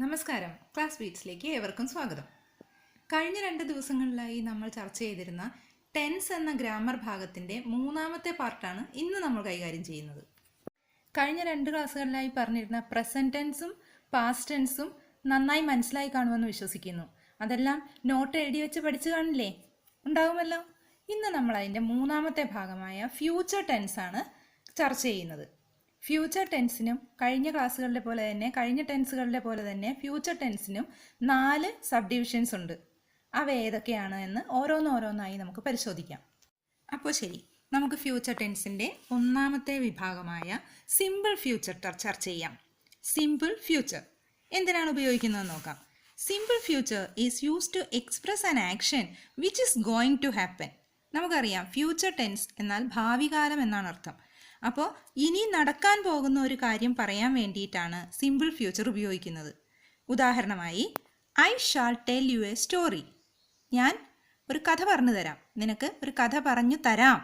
നമസ്കാരം, ക്ലാസ് ബീറ്റ്സിലേക്ക് ഏവർക്കും സ്വാഗതം. കഴിഞ്ഞ 2 ദിവസങ്ങളിലായി നമ്മൾ ചർച്ച ചെയ്തിരുന്ന ടെൻസ് എന്ന ഗ്രാമർ ഭാഗത്തിൻ്റെ മൂന്നാമത്തെ പാർട്ടാണ് ഇന്ന് നമ്മൾ കൈകാര്യം ചെയ്യുന്നത്. കഴിഞ്ഞ 2 ക്ലാസ്സുകളിലായി പറഞ്ഞിരുന്ന പ്രസൻറ്റ് ടെൻസും പാസ്റ്റ് ടെൻസും നന്നായി മനസ്സിലായി കാണുമെന്ന് വിശ്വസിക്കുന്നു. അതെല്ലാം നോട്ട് എഴുതി വെച്ച് പഠിച്ചു കാണില്ലേ? ഉണ്ടാകുമല്ലോ. ഇന്ന് നമ്മൾ അതിൻ്റെ മൂന്നാമത്തെ ഭാഗമായ ഫ്യൂച്ചർ ടെൻസാണ് ചർച്ച ചെയ്യുന്നത്. ഫ്യൂച്ചർ ടെൻസിനും കഴിഞ്ഞ ടെൻസുകളിലെ പോലെ തന്നെ ഫ്യൂച്ചർ ടെൻസിനും 4 സബ് ഡിവിഷൻസ് ഉണ്ട്. അവ ഏതൊക്കെയാണ് എന്ന് ഓരോന്നായി നമുക്ക് പരിശോധിക്കാം. അപ്പോൾ ശരി, നമുക്ക് ഫ്യൂച്ചർ ടെൻസിൻ്റെ ഒന്നാമത്തെ വിഭാഗമായ സിമ്പിൾ ഫ്യൂച്ചർ ചർച്ച ചെയ്യാം. സിമ്പിൾ ഫ്യൂച്ചർ എന്തിനാണ് ഉപയോഗിക്കുന്നതെന്ന് നോക്കാം. Simple future is used to express an action which is going to happen. നമുക്കറിയാം, ഫ്യൂച്ചർ ടെൻസ് എന്നാൽ ഭാവി കാലം എന്നാണ് അർത്ഥം. അപ്പോൾ ഇനി നടക്കാൻ പോകുന്ന ഒരു കാര്യം പറയാൻ വേണ്ടിയിട്ടാണ് സിമ്പിൾ ഫ്യൂച്ചർ ഉപയോഗിക്കുന്നത്. ഉദാഹരണമായി, I shawl tell you A story. ഞാൻ ഒരു കഥ പറഞ്ഞു തരാം. നിനക്ക് ഒരു കഥ പറഞ്ഞു തരാം.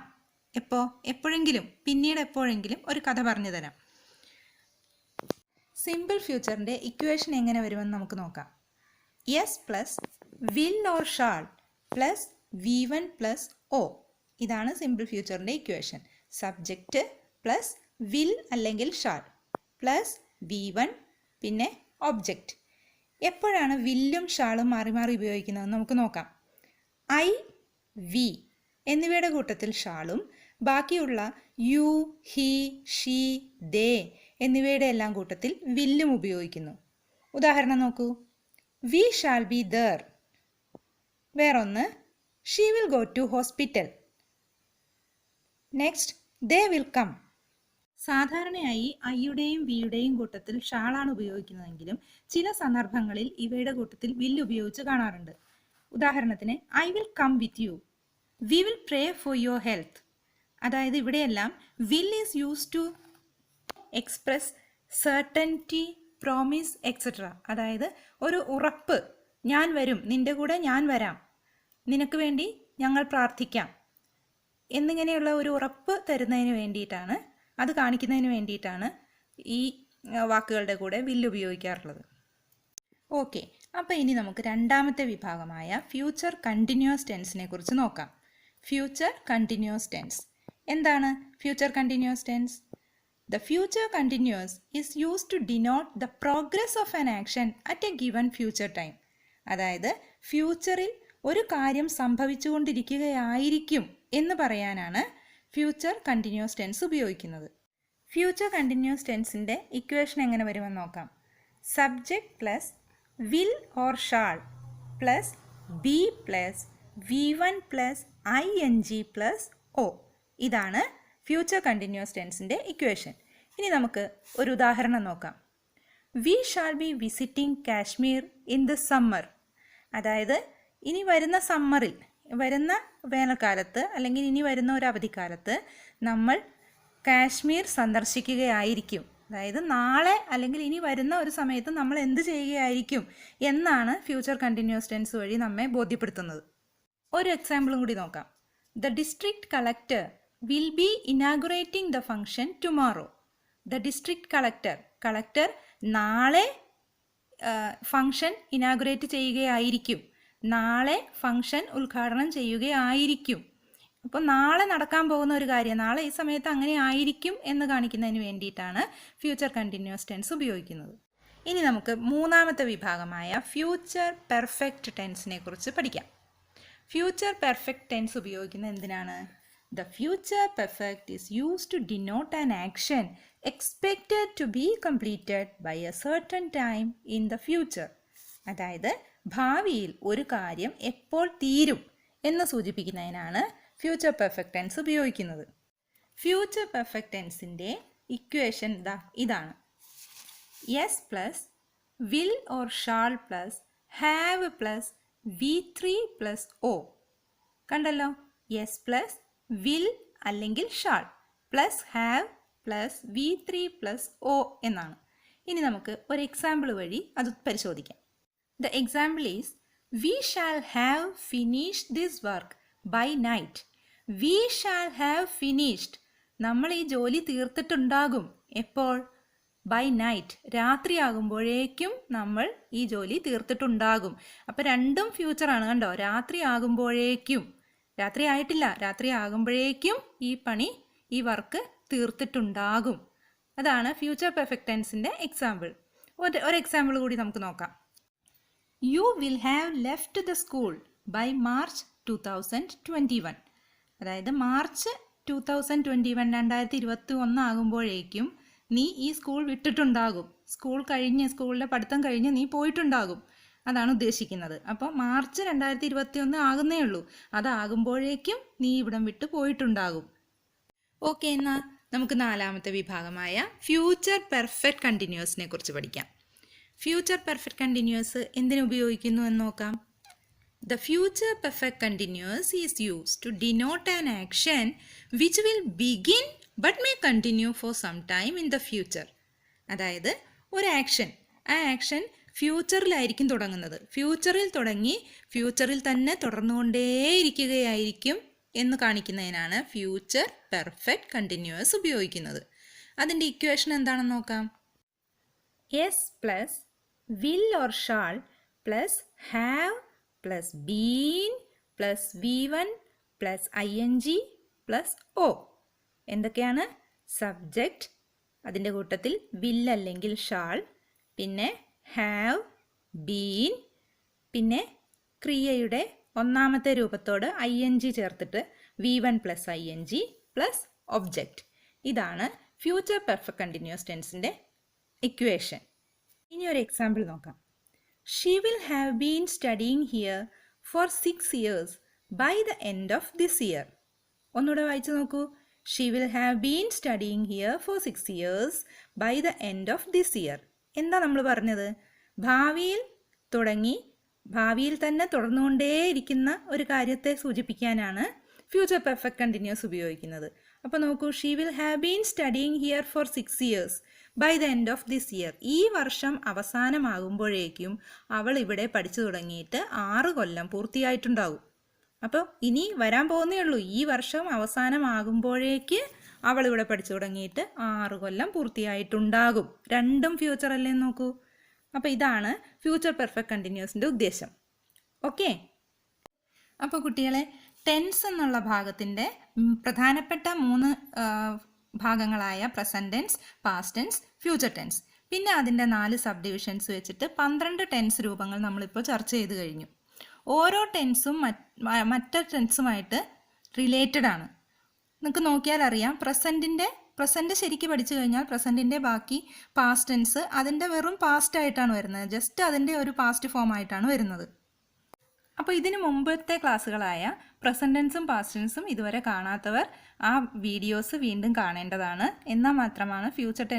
പിന്നീട് എപ്പോഴെങ്കിലും ഒരു കഥ പറഞ്ഞു തരാം. സിമ്പിൾ ഫ്യൂച്ചറിൻ്റെ ഇക്വേഷൻ എങ്ങനെ വരുമെന്ന് നമുക്ക് നോക്കാം. S plus will or shall plus V1 plus O. ഇതാണ് സിമ്പിൾ ഫ്യൂച്ചറിൻ്റെ ഇക്വേഷൻ. സബ്ജക്റ്റ് പ്ലസ് വിൽ അല്ലെങ്കിൽ ഷാൾ പ്ലസ് V1 പിന്നെ ഒബ്ജക്റ്റ്. എപ്പോഴാണ് വില്ലും ഷാളും മാറി മാറി ഉപയോഗിക്കുന്നതെന്ന് നമുക്ക് നോക്കാം. ഐ, വി എന്നിവയുടെ കൂട്ടത്തിൽ ഷാളും ബാക്കിയുള്ള യു, ഹി, ഷീ, ദേ എന്നിവയുടെ എല്ലാം കൂട്ടത്തിൽ വില്ലും ഉപയോഗിക്കുന്നു. ഉദാഹരണം നോക്കൂ. We shall be there. വേറൊന്ന്, she will go to hospital. Next, they will come. സാധാരണയായി ഐയുടെയും വിയുടെയും കൂട്ടത്തിൽ ഷാളാണ് ഉപയോഗിക്കുന്നതെങ്കിലും ചില സന്ദർഭങ്ങളിൽ ഇവയുടെ കൂട്ടത്തിൽ വില്ല് ഉപയോഗിച്ച് കാണാറുണ്ട്. ഉദാഹരണത്തിന്, I will come with you, we will pray for your health. അതായത് ഇവിടെയെല്ലാം will is use to express certainty, promise etcetera. അതായത് ഒരു ഉറപ്പ്, ഞാൻ വരും, നിന്റെ കൂടെ ഞാൻ വരാം, നിനക്ക് വേണ്ടി ഞങ്ങൾ പ്രാർത്ഥിക്കാം എന്നിങ്ങനെയുള്ള ഒരു ഉറപ്പ് തരുന്നതിന് വേണ്ടിയിട്ടാണ്, അത് കാണിക്കുന്നതിന് വേണ്ടിയിട്ടാണ് ഈ വാക്കുകളുടെ കൂടെ വില്ല് ഉപയോഗിക്കാറുള്ളത്. ഓക്കെ, അപ്പോൾ ഇനി നമുക്ക് രണ്ടാമത്തെ വിഭാഗമായ ഫ്യൂച്ചർ കണ്ടിന്യൂസ് ടെൻസിനെ കുറിച്ച് നോക്കാം. ഫ്യൂച്ചർ കണ്ടിന്യൂസ് ടെൻസ് എന്താണ്? Future continuous tense, the future continuous is used to denote the progress of an action at a given future time. അതായത് ഫ്യൂച്ചറിൽ ഒരു കാര്യം സംഭവിച്ചുകൊണ്ടിരിക്കുകയായിരിക്കും എന്ന് പറയാനാണ് ഫ്യൂച്ചർ കണ്ടിന്യൂസ് ടെൻസ് ഉപയോഗിക്കുന്നത്. ഫ്യൂച്ചർ കണ്ടിന്യൂസ് ടെൻസിൻ്റെ ഇക്വേഷൻ എങ്ങനെ വരുമെന്ന് നോക്കാം. Subject plus will or shall plus be plus V1 plus ING plus O. ഇതാണ് ഫ്യൂച്ചർ കണ്ടിന്യൂസ് ടെൻസിൻ്റെ ഇക്വേഷൻ. ഇനി നമുക്ക് ഒരു ഉദാഹരണം നോക്കാം. V shall B visiting Kashmir in the summer. അതായത് ഇനി വരുന്ന സമ്മറിൽ, വരുന്ന വേനൽക്കാലത്ത് അല്ലെങ്കിൽ ഇനി വരുന്ന ഒരു അവധിക്കാലത്ത് നമ്മൾ കാശ്മീർ സന്ദർശിക്കുകയായിരിക്കും. അതായത് നാളെ അല്ലെങ്കിൽ ഇനി വരുന്ന ഒരു സമയത്ത് നമ്മൾ എന്ത് ചെയ്യുകയായിരിക്കും എന്നാണ് ഫ്യൂച്ചർ കണ്ടിന്യൂസ് ടെൻസ് വഴി നമ്മെ ബോധ്യപ്പെടുത്തുന്നത്. ഒരു എക്സാമ്പിളും കൂടി നോക്കാം. The district collector will be ഇനാഗുറേറ്റിംഗ് the function tomorrow. The district collector നാളെ ഫംഗ്ഷൻ ഇനാഗുറേറ്റ് ചെയ്യുകയായിരിക്കും, നാളെ ഫംഗ്ഷൻ ഉദ്ഘാടനം ചെയ്യുകയായിരിക്കും. അപ്പോൾ നാളെ നടക്കാൻ പോകുന്ന ഒരു കാര്യം, നാളെ ഈ സമയത്ത് അങ്ങനെ ആയിരിക്കും എന്ന് കാണിക്കുന്നതിന് വേണ്ടിയിട്ടാണ് ഫ്യൂച്ചർ കണ്ടിന്യൂസ് ടെൻസ് ഉപയോഗിക്കുന്നത്. ഇനി നമുക്ക് മൂന്നാമത്തെ വിഭാഗമായ ഫ്യൂച്ചർ പെർഫെക്റ്റ് ടെൻസിനെ കുറിച്ച് പഠിക്കാം. ഫ്യൂച്ചർ പെർഫെക്റ്റ് ടെൻസ് ഉപയോഗിക്കുന്നത് എന്തിനാണ്? The future perfect is used to denote an action expected to be completed by a certain time in the future. അതായത് ഭാവിയിൽ ഒരു കാര്യം എപ്പോൾ തീരും എന്ന് സൂചിപ്പിക്കുന്നതിനാണ് ഫ്യൂച്ചർ പെർഫെക്റ്റ് ടെൻസ് ഉപയോഗിക്കുന്നത്. ഫ്യൂച്ചർ പെർഫെക്റ്റ് ടെൻസിൻ്റെ ഇക്വേഷൻ ഇതാണ്. S plus will or shall plus have plus V3 plus O. കണ്ടല്ലോ, യെസ് പ്ലസ് വിൽ അല്ലെങ്കിൽ shall plus have plus V3 plus O എന്നാണ്. ഇനി നമുക്ക് ഒരു എക്സാമ്പിൾ വഴി അത് പരിശോധിക്കാം. The example is, we shall have finished this work by night. We shall have finished. നമ്മൾ ഈ ജോലി തീർത്തിട്ടുണ്ടാകും. എപ്പോൾ? ബൈ നൈറ്റ്, രാത്രിയാകുമ്പോഴേക്കും നമ്മൾ ഈ ജോലി തീർത്തിട്ടുണ്ടാകും. അപ്പോൾ രണ്ടും ഫ്യൂച്ചറാണ് കണ്ടോ, രാത്രിയാകുമ്പോഴേക്കും, രാത്രി ആയിട്ടില്ല, രാത്രിയാകുമ്പോഴേക്കും ഈ പണി, ഈ വർക്ക് തീർത്തിട്ടുണ്ടാകും. അതാണ് ഫ്യൂച്ചർ പെർഫെക്റ്റ് ടെൻസിൻ്റെ എക്സാമ്പിൾ. ഒരു എക്സാമ്പിൾ കൂടി നമുക്ക് നോക്കാം. You will have left the school by March 2021. അതായത് മാർച്ച് 2021 2021 ആകുമ്പോഴേക്കും നീ ഈ സ്കൂൾ വിട്ടിട്ടുണ്ടാകും. സ്കൂളിലെ പഠിത്തം കഴിഞ്ഞ് നീ പോയിട്ടുണ്ടാകും. അതാണ് ഉദ്ദേശിക്കുന്നത്. അപ്പോൾ മാർച്ച് 2021 ആകുന്നേ ഉള്ളൂ, അതാകുമ്പോഴേക്കും നീ ഇവിടം വിട്ട് പോയിട്ടുണ്ടാകും. ഓക്കെ, എന്നാൽ നമുക്ക് നാലാമത്തെ വിഭാഗമായ ഫ്യൂച്ചർ പെർഫെക്റ്റ് കണ്ടിന്യൂസിനെ കുറിച്ച് പഠിക്കാം. ഫ്യൂച്ചർ പെർഫെക്റ്റ് കണ്ടിന്യൂസ് എന്തിനുപയോഗിക്കുന്നു എന്ന് നോക്കാം. The future perfect continuous is used to denote an action which will begin but may continue for some time in the future. അതായത് ഒരു ആക്ഷൻ, ആ ആക്ഷൻ ഫ്യൂച്ചറിലായിരിക്കും തുടങ്ങുന്നത്. ഫ്യൂച്ചറിൽ തുടങ്ങി ഫ്യൂച്ചറിൽ തന്നെ തുടർന്നുകൊണ്ടേയിരിക്കുകയായിരിക്കും എന്ന് കാണിക്കുന്നതിനാണ് ഫ്യൂച്ചർ പെർഫെക്റ്റ് കണ്ടിന്യൂസ് ഉപയോഗിക്കുന്നത്. അതിൻ്റെ ഇക്വേഷൻ എന്താണെന്ന് നോക്കാം. S plus will or shall plus have plus been plus V1 plus ING plus O. എന്തൊക്കെയാണ്? സബ്ജക്റ്റ്, അതിൻ്റെ കൂട്ടത്തിൽ വിൽ അല്ലെങ്കിൽ ഷാൾ, പിന്നെ ഹാവ്, ബീൻ, പിന്നെ ക്രിയയുടെ ഒന്നാമത്തെ രൂപത്തോട് ING ചേർത്തിട്ട് V1 plus ING plus object. ഇതാണ് ഫ്യൂച്ചർ പെർഫെക്റ്റ് കണ്ടിന്യൂസ് ടെൻസിൻ്റെ ഇക്വേഷൻ. ഇനി ഒരു എക്സാമ്പിൾ നോക്കാം. She will have been studying here for 6 years by the end of this year. ഒന്നുകൂടെ വായിച്ചു നോക്കൂ. She will have been studying here for 6 years by the end of this year. എന്താ നമ്മൾ പറഞ്ഞത്? ഭാവിയിൽ തുടങ്ങി ഭാവിയിൽ തന്നെ തുടർന്നുകൊണ്ടേയിരിക്കുന്ന ഒരു കാര്യത്തെ സൂചിപ്പിക്കാനാണ് ഫ്യൂച്ചർ പെർഫെക്റ്റ് കണ്ടിന്യൂസ് ഉപയോഗിക്കുന്നത്. അപ്പോൾ നോക്കൂ, she will have been studying here for 6 years by the end of this year. ഈ വർഷം അവസാനമാകുമ്പോഴേക്കും അവൾ ഇവിടെ പഠിച്ചു തുടങ്ങിയിട്ട് 6 കൊല്ലം പൂർത്തിയായിട്ടുണ്ടാകും. അപ്പോൾ ഇനി വരാൻ പോകുന്നേ ഉള്ളൂ. ഈ വർഷം അവസാനമാകുമ്പോഴേക്ക് അവൾ ഇവിടെ പഠിച്ചു തുടങ്ങിയിട്ട് 6 കൊല്ലം പൂർത്തിയായിട്ടുണ്ടാകും. രണ്ടും ഫ്യൂച്ചർ അല്ലേ നോക്കൂ. അപ്പോൾ ഇതാണ് ഫ്യൂച്ചർ പെർഫെക്റ്റ് കണ്ടിന്യൂസിൻ്റെ ഉദ്ദേശം. ഓക്കെ, അപ്പോൾ കുട്ടികളെ, ടെൻസ് എന്നുള്ള ഭാഗത്തിൻ്റെ പ്രധാനപ്പെട്ട 3 ഭാഗങ്ങളായ present tense, past tense, future tense, പിന്നെ അതിൻ്റെ 4 സബ് ഡിവിഷൻസ് വെച്ചിട്ട് 12 ടെൻസ് രൂപങ്ങൾ നമ്മളിപ്പോൾ ചർച്ച ചെയ്ത് കഴിഞ്ഞു. ഓരോ ടെൻസും മറ്റൊരു ടെൻസുമായിട്ട് റിലേറ്റഡ് ആണ്. നിങ്ങൾക്ക് നോക്കിയാൽ അറിയാം, പ്രസൻറ്റ് ശരിക്ക് പഠിച്ചു കഴിഞ്ഞാൽ പ്രസൻറ്റിൻ്റെ ബാക്കി പാസ്റ്റ് ടെൻസ് അതിൻ്റെ വെറും പാസ്റ്റ് ആയിട്ടാണ് വരുന്നത്. ജസ്റ്റ് അതിൻ്റെ ഒരു പാസ്റ്റ് ഫോം ആയിട്ടാണ് വരുന്നത്. അപ്പോൾ ഇതിന് മുമ്പത്തെ ക്ലാസ്സുകളായ പ്രസൻറ്റ് ടെൻസും പാസ്റ്റ് ടെൻസും ഇതുവരെ കാണാത്തവർ ആ വീഡിയോസ് വീണ്ടും കാണേണ്ടതാണ്. എന്നാൽ മാത്രമാണ് ഫ്യൂച്ചർ ടെൻസ്